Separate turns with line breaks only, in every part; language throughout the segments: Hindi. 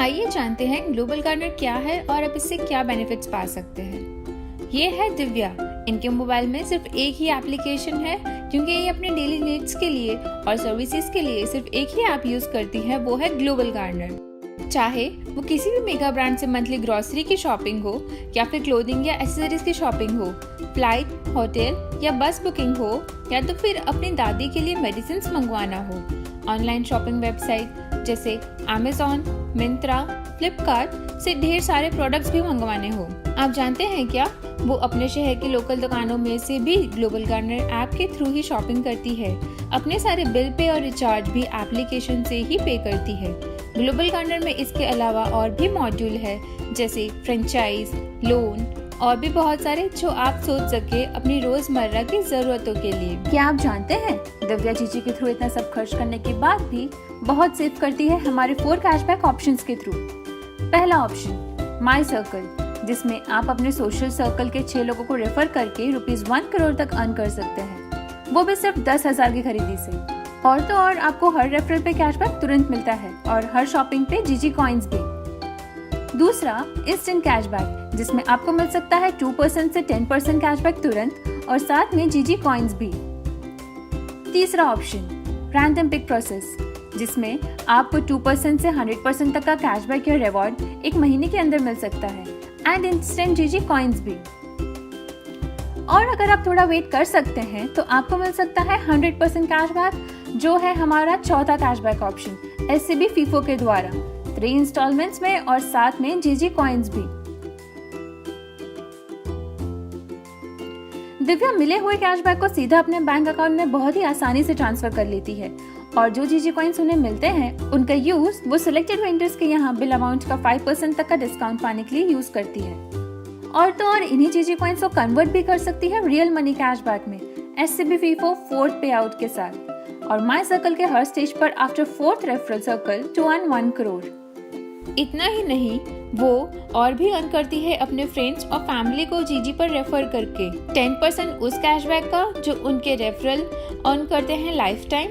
आइए जानते हैं ग्लोबल गार्डनर क्या है और आप इससे क्या बेनिफिट्स पा सकते हैं। ये है दिव्या। इनके मोबाइल में सिर्फ एक ही एप्लीकेशन है क्योंकि ये अपने डेली नीड्स के लिए और सर्विसेज के लिए सिर्फ एक ही ऐप यूज करती है, वो है ग्लोबल गार्डनर। चाहे वो किसी भी मेगा ब्रांड से मंथली ग्रोसरी की शॉपिंग हो या फिर क्लोथिंग या एक्सेसरीज की शॉपिंग हो, फ्लाइट, होटल या बस बुकिंग हो या तो फिर अपनी दादी के लिए मेडिसिन मंगवाना हो, ऑनलाइन शॉपिंग वेबसाइट जैसे Amazon, मिंत्रा, फ्लिपकार्ट से ढेर सारे प्रोडक्ट्स भी मंगवाने हो। आप जानते हैं क्या, वो अपने शहर की लोकल दुकानों में से भी ग्लोबल गार्डनर ऐप के थ्रू ही शॉपिंग करती है। अपने सारे बिल पे और रिचार्ज भी एप्लीकेशन से ही पे करती है। ग्लोबल गार्डनर में इसके अलावा और भी मॉड्यूल है जैसे फ्रेंचाइज, लोन और भी बहुत सारे जो आप सोच सके अपनी रोजमर्रा की जरूरतों के लिए।
क्या आप जानते हैं दिव्या जीजी के थ्रू इतना सब खर्च करने के बाद भी बहुत सेव करती है हमारे 4 कैशबैक ऑप्शंस के थ्रू। पहला ऑप्शन माई सर्कल, जिसमें आप अपने सोशल सर्कल के 6 लोगों को रेफर करके ₹1 करोड़ तक अर्न कर सकते हैं, वो भी सिर्फ 10,000 की खरीदी से। और तो और आपको हर रेफरल पे कैशबैक तुरंत मिलता है और हर शॉपिंग पे जीजी कॉइन्स भी। दूसरा इंस्टेंट कैशबैक, जिसमें आपको मिल सकता है 2% से 10% कैशबैक तुरंत और साथ में जीजी कॉइन्स भी। तीसरा ऑप्शन रैंडम पिक प्रोसेस, जिसमें आपको 2% से 100% तक का कैशबैक या रिवॉर्ड एक महीने के अंदर मिल सकता है एंड इंस्टेंट जीजी कॉइन्स भी। और अगर आप थोड़ा वेट कर सकते हैं तो आपको मिल सकता है 100% कैशबैक, जो है हमारा चौथा कैशबैक ऑप्शन SCB फीफो के द्वारा 3 इंस्टॉलमेंट्स में और साथ में जीजी कॉइन्स भी। दिव्या मिले हुए कैशबैक को सीधा अपने बैंक अकाउंट में बहुत ही आसानी से ट्रांसफर कर लेती है और जो जीजी कॉइन्स उन्हें मिलते हैं उनका यूज वो सिलेक्टेड वेंडर्स के यहाँ बिल अमाउंट का 5% तक का डिस्काउंट पाने के लिए यूज करती है। और तो और इन्हीं जीजी कॉइन्स को कन्वर्ट भी कर सकती है रियल मनी कैशबैक में SCB FIFO 4th pay out के साथ और माई सर्कल के हर स्टेज पर after 4th referral circle to earn 1 crore.
इतना ही नहीं, वो और भी अर्न करती है अपने फ्रेंड्स और फैमिली को जीजी पर रेफर करके 10% उस कैशबैक का जो उनके रेफरल अर्न करते हैं लाइफ टाइम।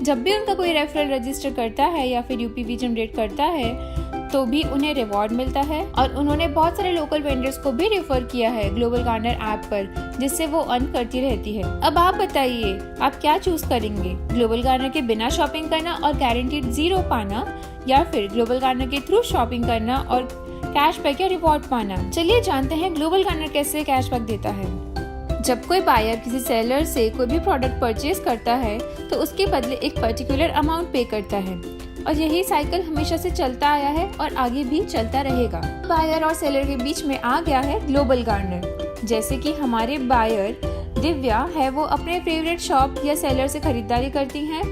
जब भी उनका कोई रेफरल रजिस्टर करता है या फिर UPV जनरेट करता है तो भी उन्हें रिवॉर्ड मिलता है और उन्होंने बहुत सारे लोकल वेंडर्स को भी रेफर किया है ग्लोबल गार्डनर ऐप पर, जिससे वो अर्न करती रहती है। अब आप बताइए आप क्या चूज करेंगे, ग्लोबल गार्डनर के बिना शॉपिंग करना और गारंटीड 0 पाना या फिर ग्लोबल गार्डनर के थ्रू शॉपिंग करना और कैशबैक या रिवॉर्ड पाना। चलिए जानते हैं ग्लोबल गार्डनर कैसे कैशबैक देता है। जब कोई बायर किसी सेलर से कोई भी प्रोडक्ट परचेज करता है तो उसके बदले एक पर्टिकुलर अमाउंट पे करता है और यही साइकिल हमेशा से चलता आया है और आगे भी चलता रहेगा। बायर और सेलर के बीच में आ गया है ग्लोबल गार्डनर। जैसे कि हमारे बायर दिव्या है, वो अपने फेवरेट शॉप या सेलर से खरीदारी करती हैं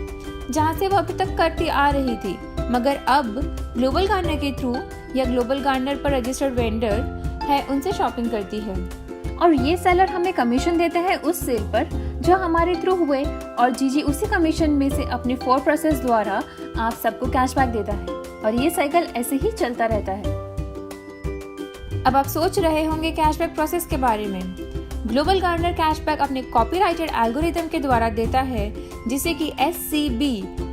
जहाँ से वो अभी तक करती आ रही थी, मगर अब ग्लोबल गार्डनर के थ्रू या ग्लोबल गार्डनर पर रजिस्टर्ड वेंडर है उनसे शॉपिंग करती है
और ये सेलर हमें कमीशन देते हैं उस सेल पर जो हमारे थ्रू हुए और जीजी उसी कमीशन में से अपने 4 प्रोसेस द्वारा आप सबको कैशबैक देता है और ये साइकिल ऐसे ही चलता रहता है।
अब आप सोच रहे होंगे कैशबैक प्रोसेस के बारे में। ग्लोबल गार्डनर कैशबैक अपने कॉपीराइटेड एल्गोरिथम के द्वारा देता है जिसे कि SCB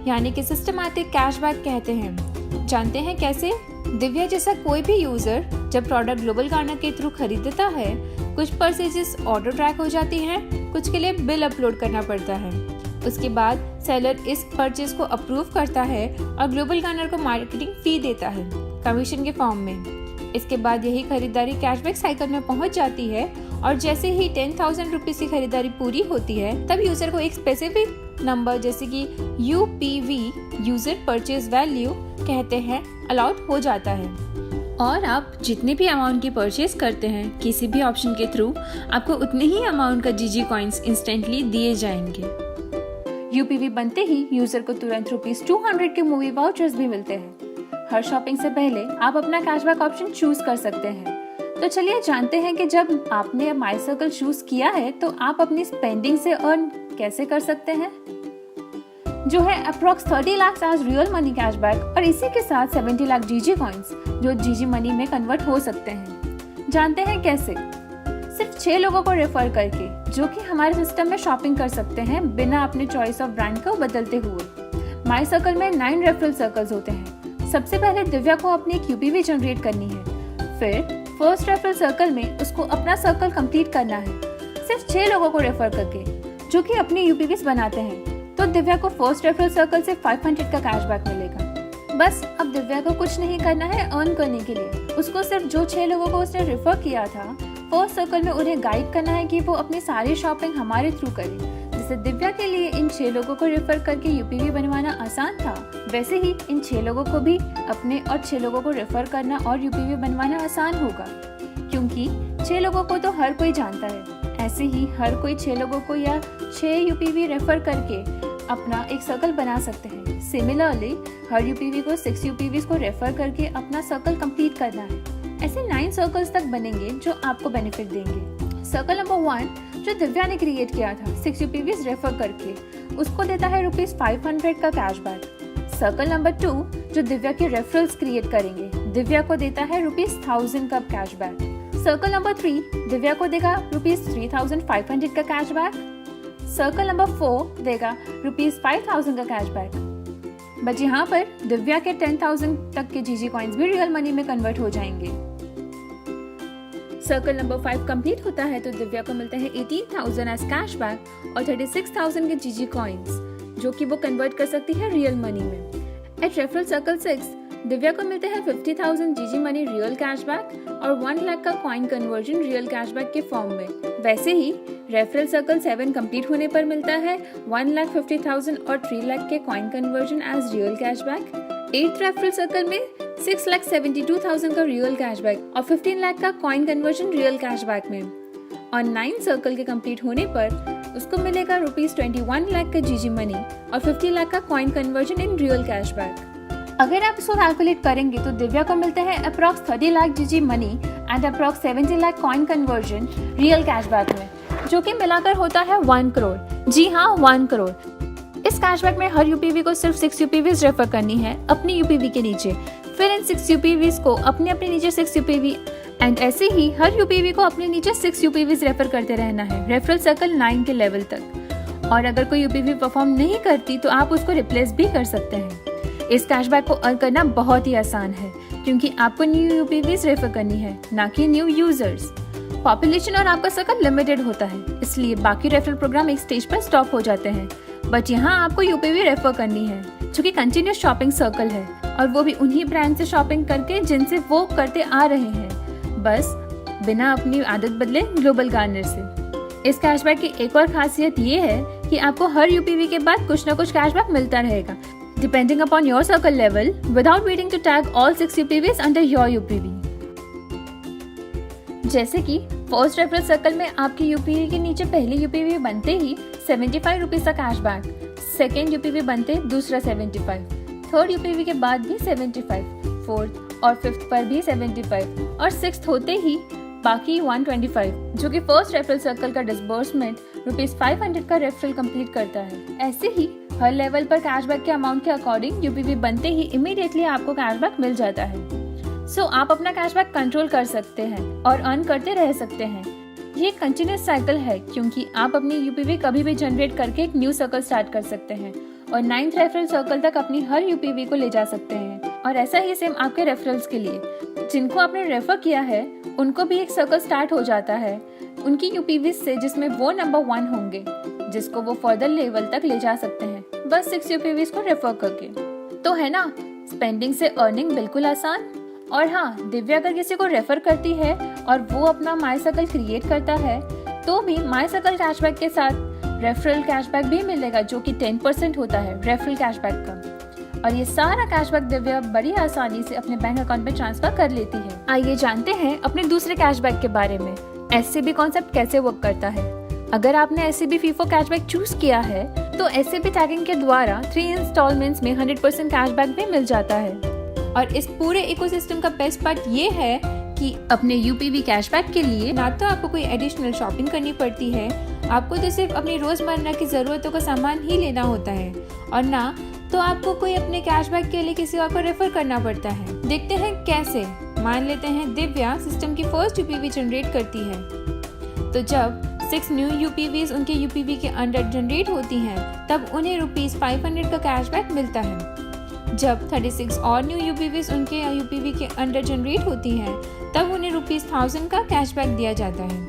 यानी कि सिस्टमैटिक कैशबैक कहते हैं। जानते हैं कैसे? दिव्या जैसा कोई भी यूजर जब प्रोडक्ट ग्लोबल गार्डनर के थ्रू खरीदता है, कुछ परचेजेस ऑटो ट्रैक हो जाती हैं, कुछ के लिए बिल अपलोड करना पड़ता है। उसके बाद सेलर इस परचेज को अप्रूव करता है और ग्लोबल गार्डनर को मार्केटिंग फी देता है कमीशन के फॉर्म में। इसके बाद यही खरीदारी कैशबैक साइकिल में पहुंच जाती है और जैसे ही 10,000 रुपीज की खरीदारी पूरी होती है तब यूजर को एक स्पेसिफिक नंबर जैसे कि UPV यूजर परचेज वैल्यू कहते हैं अलाउड हो जाता है और आप जितने भी अमाउंट की परचेज करते हैं किसी भी ऑप्शन के थ्रू आपको उतने ही अमाउंट का जीजी कॉइन्स इंस्टेंटली दिए जाएंगे।
UPV बनते ही यूजर को तुरंत ₹200 के मूवी वाउचर्स भी मिलते हैं। हर शॉपिंग से पहले आप अपना कैशबैक ऑप्शन चूज कर सकते हैं। तो चलिए जानते हैं कि जब आपने माई सर्कल चूज किया है तो आप अपनी स्पेंडिंग से अर्न कैसे कर सकते हैं, जो है approx 30 lakh as real money cashback और इसी के साथ 70 लाख जीजी कॉइन्स जो जीजी मनी में कन्वर्ट हो सकते हैं। जानते हैं कैसे? सिर्फ 6 लोगों को रेफर करके जो कि हमारे सिस्टम में शॉपिंग कर सकते हैं बिना अपने चॉइस ऑफ ब्रांड को बदलते हुए। माई सर्कल में 9 रेफरल सर्कल्स होते हैं, सबसे पहले दिव्या को अपनी एक यूपीवी जनरेट करनी है, फिर फर्स्ट रेफरल सर्कल में उसको अपना सर्कल कंप्लीट करना है सिर्फ 6 लोगों को रेफर करके जो कि अपनी यूपीवीज बनाते हैं। तो दिव्या को फर्स्ट रेफरल सर्कल से 500 का कैशबैक मिलेगा। बस अब दिव्या को कुछ नहीं करना है अर्न करने के लिए, उसको सिर्फ जो 6 लोगों को उसने रेफर किया था फर्स्ट सर्कल में उन्हें गाइड करना है कि वो अपनी सारी शॉपिंग हमारे थ्रू करें। जैसे दिव्या के लिए इन 6 लोगों को रेफर करके यूपीवी बनवाना आसान था, वैसे ही इन 6 लोगों को भी अपने और 6 लोगों को रेफर करना और यूपीवी बनवाना आसान होगा, क्योंकि 6 लोगों को तो हर कोई जानता है। ऐसे ही हर कोई 6 लोगों को या 6 यूपीवी रेफर करके अपना एक सर्कल बना सकते हैं। सिमिलरली हर यूपीवी को 6 यूपीवीज को रेफर करके अपना सर्कल कंप्लीट करना है। ऐसे 9 सर्कल्स तक बनेंगे जो आपको बेनिफिट देंगे। सर्कल नंबर 1 जो दिव्या ने क्रिएट किया था 6 यूपीवीज रेफर करके, उसको देता है ₹500 का कैशबैक। सर्कल नंबर 2 जो दिव्या के रेफरल्स क्रिएट करेंगे, दिव्या को देता है ₹1000 का कैशबैक। सर्कल नंबर 3 दिव्या को देगा ₹3500 का कैशबैक। सर्कल नंबर 4 देगा ₹5000 का कैशबैक। बट यहाँ पर दिव्या के 10,000 तक के जीजी कॉइन्स भी रियल मनी में कन्वर्ट हो जाएंगे। सर्कल नंबर 5 कंप्लीट होता है तो दिव्या को मिलता है 18,000 एज कैशबैक और 36,000 के जीजी कॉइन्स, जो कि वो कन्वर्ट कर सकती है रियल मनी में। एट रेफरल सर्कल 6 दिव्या को मिलते हैं 50,000 जीजी मनी रियल कैशबैक और 1 लाख का कॉइन कन्वर्जन रियल कैशबैक के फॉर्म में। वैसे ही रेफरल सर्कल 7 कंप्लीट होने पर मिलता है 1,50,000 और 3 लाख के coin conversion as real cashback. 8th referral circle में 6,72,000 का रियल कैशबैक और 15 लाख का कॉइन कन्वर्जन रियल कैशबैक में। और 9 सर्कल के कंप्लीट होने पर उसको मिलेगा ₹21 लाख का जीजी मनी और 50 लाख का coin conversion in real cashback. अगर आप इसको कैलकुलेट करेंगे तो दिव्या को मिलता है अप्रॉक्स 30 लाख जीजी money and approx 70 lakh coin conversion real cashback में, जो कि मिलाकर होता है 1 करोड़। जी हाँ, 1 करोड़। इस कैशबैक में हर यूपीवी को सिर्फ 6 यूपीवीज रेफर करनी है अपनी यूपीवी के नीचे, फिर इन 6 यूपीवीज को अपने नीचे 6 यूपीवी एंड ऐसे ही हर यूपीवी को अपने नीचे 6 यूपीवीज रेफर करते रहना है रेफरल सर्कल 9 के लेवल तक। और अगर कोई यूपीवी परफॉर्म नहीं करती तो आप उसको रिप्लेस भी कर सकते हैं। इस कैशबैक को अर्न करना बहुत ही आसान है, क्योंकि आपको न्यू यूपीवीज रेफर करनी है, ना कि न्यू यूजर्स। पॉपुलेशन और आपका सर्कल लिमिटेड होता है, इसलिए बाकी रेफरल प्रोग्राम एक स्टेज पर स्टॉप हो जाते हैं। बट यहाँ आपको यूपीवी रेफर करनी है, जो कि कंटिन्यूस शॉपिंग सर्कल है, और वो भी उन्हीं ब्रांड से शॉपिंग करके जिनसे वो करते आ रहे हैं, बस बिना अपनी आदत बदले ग्लोबल गार्नर से। इस कैशबैक की एक और खासियत ये है कि आपको हर यूपीवी के बाद कुछ न कुछ कैशबैक मिलता रहेगा, depending upon your circle level, without waiting to tag all 6 UPVs under your UPV. जैसे कि फर्स्ट रेफरल सर्कल में आपकी यूपीवी के नीचे पहली यूपीवी बनते ही 75 रुपीज का कैशबैक, सेकेंड यूपीवी बनते दूसरा 75, थर्ड यूपीवी के बाद भी 75, फोर्थ और फिफ्थ पर भी 75 और सिक्स्थ होते ही बाकी 125, जो कि फर्स्ट रेफरल सर्कल का डिसबर्समेंट ₹500 का रेफरल कंप्लीट करता है। ऐसे ही हर लेवल पर कैशबैक के अमाउंट के अकॉर्डिंग यूपीवी बनते ही इमीडिएटली आपको कैशबैक मिल जाता है। सो आप अपना कैशबैक कंट्रोल कर सकते हैं और अर्न करते रह सकते हैं। ये एक कंटिन्यूस साइकिल है, क्योंकि आप अपनी यूपीवी कभी भी जनरेट करके एक न्यू सर्कल स्टार्ट कर सकते हैं और 9th रेफरल सर्कल तक अपनी हर यूपीवी को ले जा सकते हैं। और ऐसा ही सेम आपके रेफरल्स के लिए, जिनको आपने रेफर किया है उनको भी एक सर्कल स्टार्ट हो जाता है उनकी यूपीवी से, जिसमें वो नंबर 1 होंगे, जिसको वो फर्दर लेवल तक ले जा सकते हैं बस 6 यूपीवीज को रेफर करके। तो है ना, स्पेंडिंग से अर्निंग बिल्कुल आसान। और हाँ, दिव्या अगर किसी को रेफर करती है और वो अपना माई सर्कल क्रिएट करता है तो भी माई सर्कल कैशबैक के साथ रेफरल कैशबैक भी मिलेगा, जो कि 10% होता है रेफरल कैशबैक का। और ये सारा कैशबैक दिव्या बड़ी आसानी से अपने बैंक अकाउंट में ट्रांसफर कर लेती है। आइए जानते हैं अपने दूसरे कैशबैक के बारे में, एससीबी कॉन्सेप्ट कैसे वर्क करता है। अगर आपने एससीबी फीफो कैशबैक चूज किया है तो एससीबी टैगिंग के द्वारा 3 इंस्टॉलमेंट्स में 100% कैशबैक भी मिल जाता है। और इस पूरे इकोसिस्टम का बेस्ट पार्ट ये है कि अपने यूपीवी कैशबैक के लिए ना तो आपको कोई एडिशनल शॉपिंग करनी पड़ती है, आपको तो सिर्फ अपनी रोजमर्रा की जरूरतों का सामान ही लेना होता है, और ना तो आपको कोई अपने कैशबैक के लिए किसी और को रेफर करना पड़ता है। देखते हैं कैसे। मान लेते हैं दिव्या सिस्टम की फर्स्ट यूपीवी जनरेट करती है, तो जब 6 न्यू यूपीवीज उनके यूपीवी के अंडर जनरेट होती हैं, तब उन्हें ₹500 का कैशबैक मिलता है।
जब 36 और न्यू यूपीवीज उनके यूपीवी के अंडर जनरेट होती हैं तब उन्हें ₹1000 का कैशबैक दिया जाता है।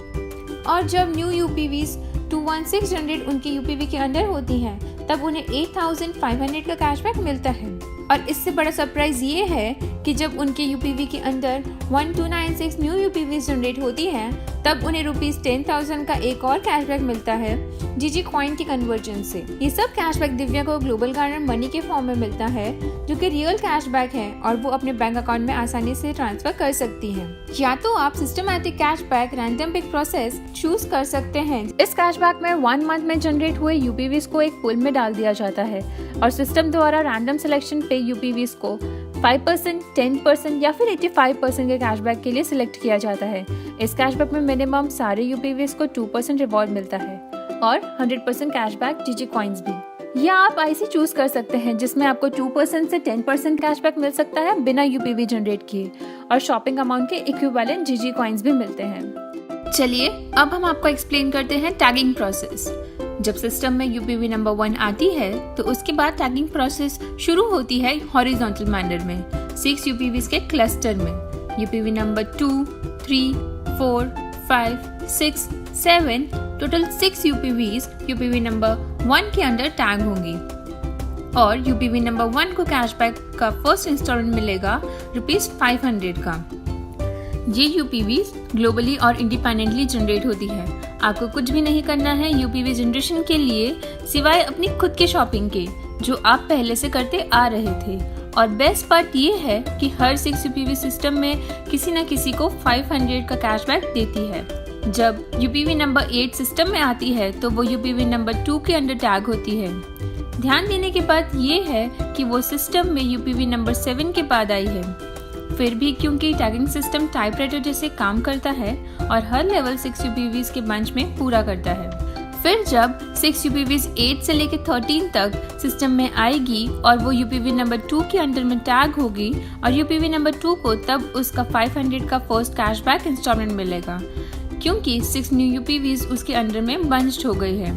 और जब न्यू यूपीवीज 216 जनरेट उनके यूपीवी के अंडर होती हैं तब उन्हें 8500 का कैशबैक मिलता है। और इससे बड़ा सरप्राइज ये है कि जब उनके यूपीवी के अंदर 1296 न्यू यूपीवी जनरेट होती हैं तब उन्हें ₹10,000 का एक और कैशबैक मिलता है जीजी कॉइन के कन्वर्जन से। ये सब कैशबैक दिव्या को ग्लोबल गार्डन मनी के फॉर्म में मिलता है जो कि रियल कैशबैक है और वो अपने बैंक अकाउंट में आसानी से ट्रांसफर कर सकती हैं। या तो आप systematic cashback random pick process choose कर सकते हैं।
इस कैशबैक में 1 मंथ में जनरेट हुए यूपीवीज को एक पूल में डाल दिया जाता है और सिस्टम द्वारा रैंडम सिलेक्शन पे यूपीवीज को 5%, 10% या फिर 85% के कैशबैक के लिए सिलेक्ट किया जाता है। इस कैशबैक में मिनिमम सारे यूपीवीज को 2% रिवॉर्ड मिलता है और 100% कैशबैक जीजी कॉइन्स भी। या आप आईसी चूज कर सकते हैं जिसमें आपको 2% से 10% कैशबैक मिल सकता है बिना यूपीवी जनरेट किए और शॉपिंग अमाउंट के इक्विवेलेंट जीजी कॉइन्स भी मिलते हैं।
चलिए अब हम आपको एक्सप्लेन करते हैं टैगिंग प्रोसेस। जब सिस्टम में यूपीवी नंबर 1 आती है तो उसके बाद टैगिंग प्रोसेस शुरू होती है हॉरिजॉन्टल मैनर में 6 यूपीवीज के क्लस्टर में। यूपीवी नंबर 2, 3, 4, 5, 6, 7 टोटल 6 यूपीवीज यूपीवी नंबर 1 के अंदर टैग होंगी और यूपीवी नंबर 1 को कैशबैक का फर्स्ट इंस्टॉलमेंट मिलेगा ₹500 का। ये यूपीवीज ग्लोबली और इंडिपेंडेंटली जनरेट होती है। आपको कुछ भी नहीं करना है यूपीवी जनरेशन के लिए सिवाय अपनी खुद की शॉपिंग के जो आप पहले से करते आ रहे थे। और बेस्ट पार्ट ये है कि हर 6 यूपीवी सिस्टम में किसी न किसी को 500 का कैशबैक देती है। जब यूपीवी नंबर 8 सिस्टम में आती है तो वो यूपीवी नंबर 2 के अंडर टैग होती है। ध्यान देने की बात ये है कि वो सिस्टम में यूपीवी नंबर 7 के बाद आई है। फिर भी क्योंकि टैगिंग सिस्टम टाइपराइटर जैसे काम करता है और हर लेवल 6 यूपीवीज के बंच में पूरा करता है। फिर जब 6 यूपीवीज 8 से लेकर 13 तक सिस्टम में आएगी और वो यूपीवी नंबर 2 के अंडर में टैग होगी और यूपीवी नंबर 2 को तब उसका 500 का फर्स्ट कैशबैक इंस्टॉलमेंट मिलेगा क्योंकि 6 न्यू यूपीवीज उसके अंडर में बंच्ड हो गई है।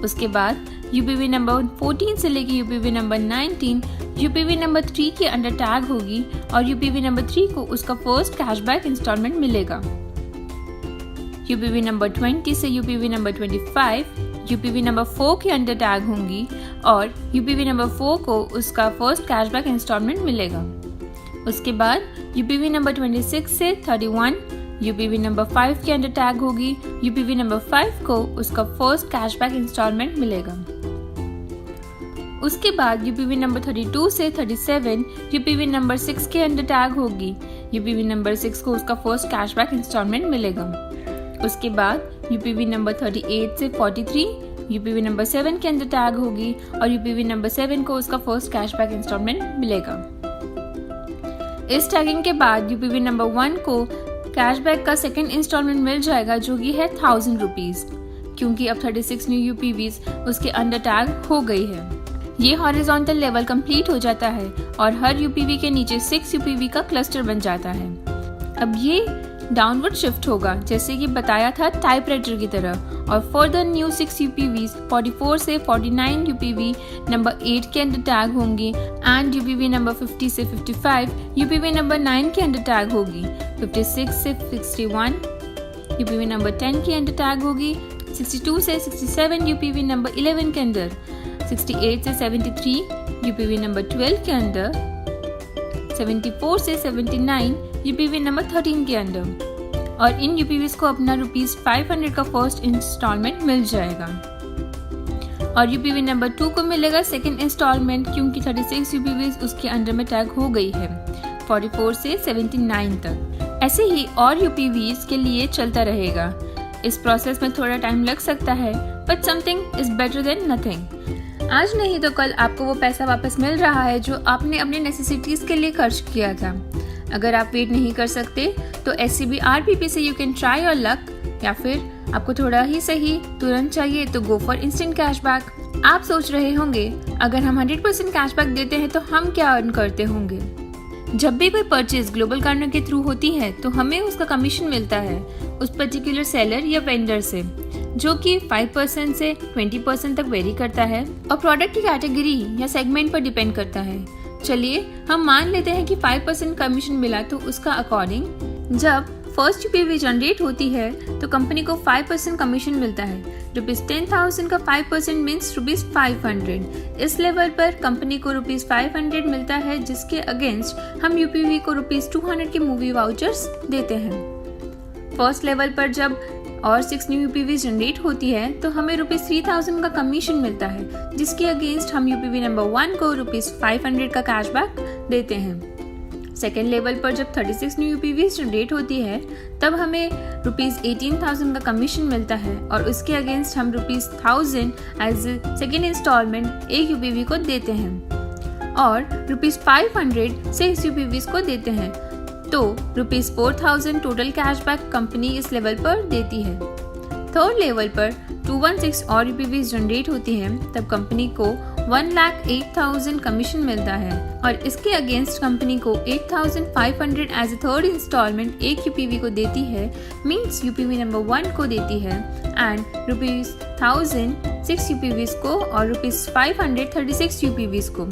उसके बाद यूपीवी नंबर 14 से लेकर यूपीवी नंबर 19 यूपीवी नंबर 3 के अंडर टैग होगी और यूपीवी नंबर 3 को उसका फर्स्ट कैशबैक इंस्टॉलमेंट मिलेगा। यूपीवी नंबर 20 से यूपीवी नंबर 25 यूपीवी नंबर 4 के अंडर टैग होंगी और यूपीवी नंबर 4 को उसका फर्स्ट कैशबैक इंस्टॉलमेंट मिलेगा। उसके बाद यूपीवी नंबर 26 से 31 यूपीवी नंबर 5 के अंडर टैग होगी। यूपीवी नंबर 5 को उसका फर्स्ट कैशबैक इंस्टॉलमेंट मिलेगा। उसके बाद यूपीवी नंबर 32 से 37 यूपीवी नंबर 6 के अंडर टैग होगी। यूपीवी नंबर 6 को उसका फर्स्ट कैशबैक इंस्टॉलमेंट मिलेगा। उसके बाद यूपीवी नंबर 38 से 43 यूपीवी नंबर 7 के अंदर टैग होगी और यूपीवी नंबर 7 को उसका फर्स्ट कैशबैक इंस्टॉलमेंट मिलेगा। इस टैगिंग के बाद यूपीवी नंबर 1 को कैशबैक का सेकेंड इंस्टॉलमेंट मिल जाएगा जो कि है ₹1000 क्योंकि अब 36 न्यू यूपीवीज उसके अंडर टैग हो गई है। ये हॉरिजॉन्टल लेवल कंप्लीट हो जाता है और हर यूपीवी के नीचे 6 यूपीवी का क्लस्टर बन जाता है। अब ये डाउनवर्ड शिफ्ट होगा जैसे कि बताया था टाइपराइटर की तरह और फर्दर न्यू 6 यूपीवीज 44 से 49 यूपीवी नंबर 8 के अंदर टैग होंगी एंड यूपीवी नंबर 50 से 55 यूपीवी नंबर 9 के अंदर टैग होगी। 56 से 61 यूपीवी नंबर 10 के अंदर टैग होगी। 62 से 67 यूपीवी नंबर 11 के अंदर। 68 से 73 यूपीवी नंबर 12 के अंदर। 74 से 79 यूपीवी नंबर 13 के अंदर और इन यूपीवीज को अपना ₹500 का फर्स्ट इंस्टॉलमेंट मिल जाएगा और यूपीवी नंबर 2 को मिलेगा सेकंड इंस्टॉलमेंट क्योंकि 36 यूपीवीज उसके अंडर में टैग हो गई है 44 से 79 तक। ऐसे ही और यूपीवीज के लिए चलता रहेगा। इस प्रोसेस में थोड़ा टाइम लग सकता है but something is better than nothing. आज नहीं तो कल आपको वो पैसा वापस मिल रहा है जो आपने अपने नेसेसिटीज के लिए खर्च किया था। अगर आप वेट नहीं कर सकते तो SCB RPP से you can try your luck या फिर आपको थोड़ा ही सही तुरंत चाहिए तो गो फॉर इंस्टेंट कैशबैक। आप सोच रहे होंगे अगर हम 100% कैशबैक देते हैं तो हम क्या अर्न करते होंगे। जब भी कोई परचेज ग्लोबल कार्नर के थ्रू होती है तो हमें उसका कमीशन मिलता है उस पर्टिकुलर सेलर या वेंडर से जो कि 5% से 20% तक वेरी करता है और प्रोडक्ट की कैटेगरी या सेगमेंट पर डिपेंड करता है। चलिए हम मान लेते हैं कि 5% कमीशन मिला, तो उसका अकॉर्डिंग जब फर्स्ट यूपीवी जनरेट होती है तो कंपनी को 5% कमीशन मिलता है। ₹10,000 का 5% मीन्स ₹500। इस लेवल पर कंपनी को ₹500 मिलता है, जिसके अगेंस्ट हम यूपीवी को ₹200 के मूवी वाउचर्स देते हैं। फर्स्ट लेवल पर जब और 6 न्यू यूपीवी जनरेट होती है तो हमें ₹3,000 का कमीशन मिलता है, जिसके अगेंस्ट हम यूपीवी नंबर 1 को ₹500 का कैशबैक देते हैं। सेकेंड लेवल पर जब 36 न्यू यूपीवी जनरेट होती है तब हमें ₹18,000 का कमीशन मिलता है और उसके अगेंस्ट हम ₹1,000 एज सेकेंड इंस्टॉलमेंट एक यूपीवी को देते हैं और ₹500 6 यूपीवी को देते हैं, तो ₹4,000 टोटल कैशबैक कंपनी इस लेवल पर देती है। थर्ड लेवल पर 216 और यूपीवी जनरेट होती है तब कंपनी को 1,08,000 कमीशन मिलता है और इसके अगेंस्ट कंपनी को 8,500 एज ए थर्ड इंस्टॉलमेंट एक यूपीवी को देती है, मींस यूपीवी नंबर 1 को देती है एंड ₹1,000 6 यूपीवी को और ₹500 36 यूपीवी को,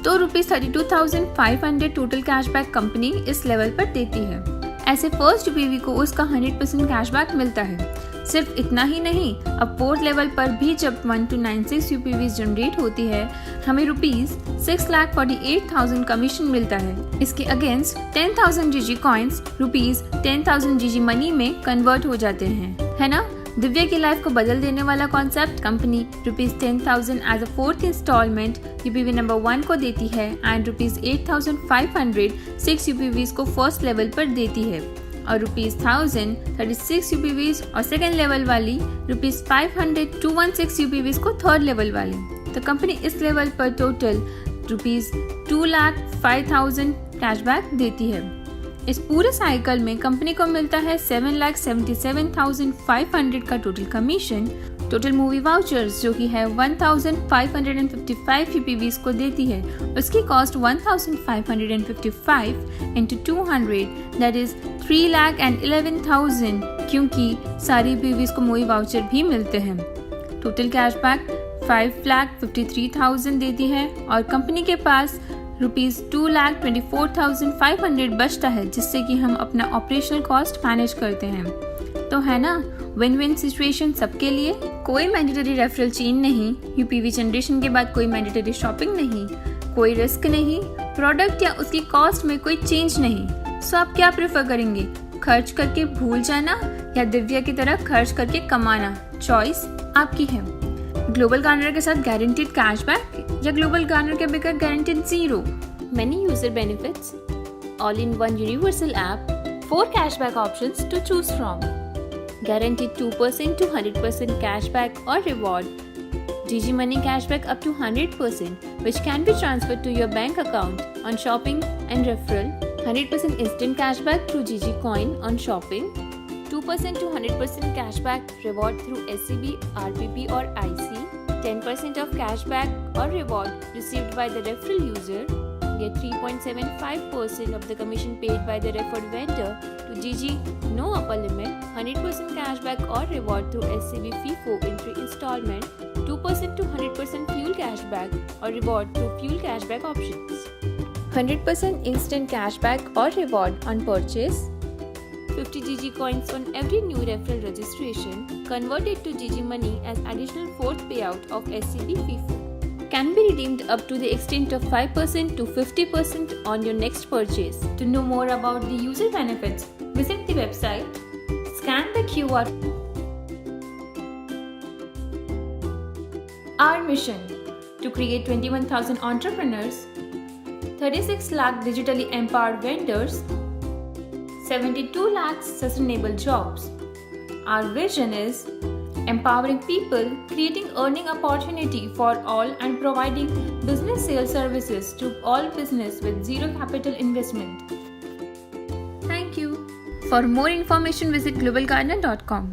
तो ₹32,500 टोटल कैशबैक कंपनी इस लेवल पर देती है। ऐसे फर्स्ट यूपीवी को उसका 100% कैशबैक मिलता है। सिर्फ इतना ही नहीं, अब फोर्थ लेवल पर भी जब 1 to 96 यूपीवी जनरेट होती है हमें ₹6,48,000 कमीशन मिलता है। इसके अगेंस्ट 10,000 जीजी कॉइन्स ₹10,000 जीजी मनी में कन्वर्ट हो जाते हैं, है ना। दिव्या की लाइफ को बदल देने वाला concept company ₹10,000 as a fourth instalment UPV number 1 को देती है एंड ₹8,500 6 यूपीवी को फर्स्ट लेवल पर देती है और ₹1,000 36 यूपीवी और सेकेंड लेवल वाली ₹500 216 यूपीवी को थर्ड लेवल वाली। तो कंपनी इस लेवल पर टोटल ₹2,05,000 कैशबैक देती है। इस पूरे साइकिल में कंपनी को मिलता है 7,77,500 का total commission. Total movie vouchers जो कि है 1,555 यूपीवी को देती है, उसकी कॉस्ट 1,555 into 200 दैट इज 3,11,000, क्योंकि सारी यूपीवी को मूवी वाउचर भी मिलते हैं। टोटल कैशबैक 5,53,000 देती है और कंपनी के पास ₹2,24,500 बचता है, जिससे कि हम अपना ऑपरेशनल कॉस्ट मैनेज करते हैं। तो है ना विन विन सिचुएशन सबके लिए। कोई मैंडेटरी रेफरल चेन नहीं, यूपीवी जनरेशन के बाद कोई मैंडेटरी शॉपिंग नहीं, कोई रिस्क नहीं, प्रोडक्ट या उसकी कॉस्ट में कोई चेंज नहीं। सो आप क्या प्रेफर करेंगे, खर्च करके भूल जाना या दिव्या की तरह खर्च करके कमाना? चॉइस आपकी है। ग्लोबल गार्नर के साथ गारंटीड कैशबैक या ग्लोबल गार्नर के बगैर guaranteed 0।
Many user benefits, all in one universal app, 4 cashback options to choose from. Guaranteed 2% to 100% cashback or reward. GG Money cashback up to 100%, which can be transferred to your bank account on shopping and referral. 100% instant cashback through GG Coin on shopping. 2% to 100% cashback reward through SCB, RPP or IC. 10% of cashback or reward received by the referral user. Get 3.75% of the commission paid by the referred vendor to GG, no upper limit. 100% cashback or reward through SCB FIFO in 3 installment. 2% to 100% fuel cashback or reward through fuel cashback options. 100% instant cashback or reward on purchase. 50 GG coins on every new referral registration, converted to GG Money as additional 4th payout of SCB FIFO. Can be redeemed up to the extent of 5% to 50% on your next purchase. To know more about the user benefits, visit the website, scan the QR. Our mission: to create 21,000 entrepreneurs, 36 lakh digitally empowered vendors, 72 lakhs sustainable jobs. Our vision is empowering people, creating earning opportunity for all and providing business sales services to all business with zero capital investment. Thank you. For more information visit globalgardener.com.